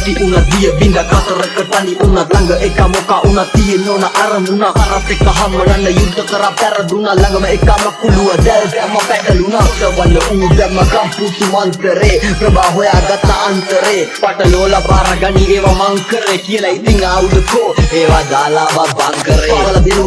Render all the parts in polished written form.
වැටි උනත් දිය බිඳ කතරක තනි උනත් ළඟ එක මොකා උනත් තියෙන්න ඕන අරමුණක් කරත් එක හම්බනන්න යුද්ධ කරා පැරදුනා ළඟම එකම කුළුව දැල් දැම්ම පැටලුණා සවල ඌ දැම්ම කම්පුතු මන්තරේ ප්‍රභා හොයාගත්ත අන්තරේ පටලෝල බාරගනි ඒවා මං කරේ කියලා ඉතින් ආවුදකෝ ඒවා දාලා බංකරේ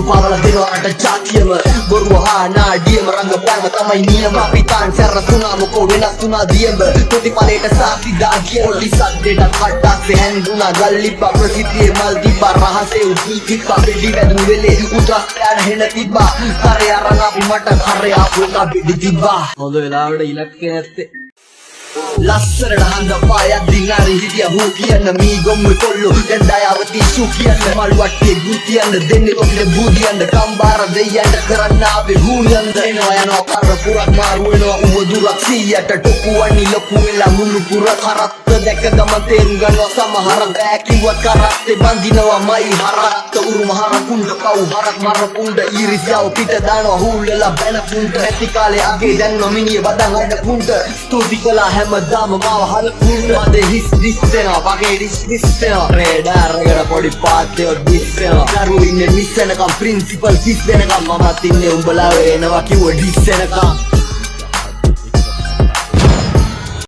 පාවල දෙනවා අට චාතියම බොරුව හා නාඩියම රංගපෑම තමයි නියම අපිතාන් සැරසුනා මොකෝ වෙනස් වුණා දියඹ ප්‍රතිඵලයට සාක්ෂි දා කියන පොඩි සද්දේට කට්ටක් හැන්දුනා ගල්ලිප්පා ප්‍රසිද්ධියේ මල් තිබ්බා රහසේ උදි තිබ්බා බෙඩි වැදුණු වෙලේ උද්‍රස් පැන හෙන තිබ්බා කරේ අරන් අපි මට කරේ ආපු එක බෙඩි තිබ්බා හොඳ වෙලාවට ඉලක්කේ නැත්තේ ලස්සරට හඳ පායක් දිනාරි හිටිය හූ කියන්න මී ගොම්ම කොල්ලෝ දැන් දයාවති සූ කියන්න මල් වට්ටේ ගු කියන්න දෙන්නේ ඔබට බූදියන්න කම්බාර දෙයයන්ට කරන්න ආවේ හූනියන්ද එනවා යනවා කර පුරක් මාරු වෙනවා ඌව දුරක් 100ට ටොකු වනි ලොකු වෙලා මුළු පුර කරත්ත දැක ගමන් තේරුම් ගන්නවා සමහරක් ඈ කිව්වත් කරත්තේ බඳිනවා මයි හරත්ත උරුම හරකුණ්ඩ පව් හරක් මරකුණ්ඩ ඊරිසියාව පිට දානවා හූල්ලලා බැන පුණ්ඩ ඇති කාලේ අගේ දැන් නොමිනිය බදන් අඩ පුණ්ඩ ස්තුති කළා හැමදාම මාව හලකුණ්ඩ අද හිස් දිස්සෙනවා වගේ දිස්සෙනවා රේඩාරකට පොඩි පාත්තයෝ දිස්සෙනවා දරුවෝ ඉන්නේ මිස්සෙනකම් ප්‍රින්සිපල් කිස් දෙනකම් මමත් ඉන්නේ උඹලා වෙනවා කිව්ව දිස්සෙනකම්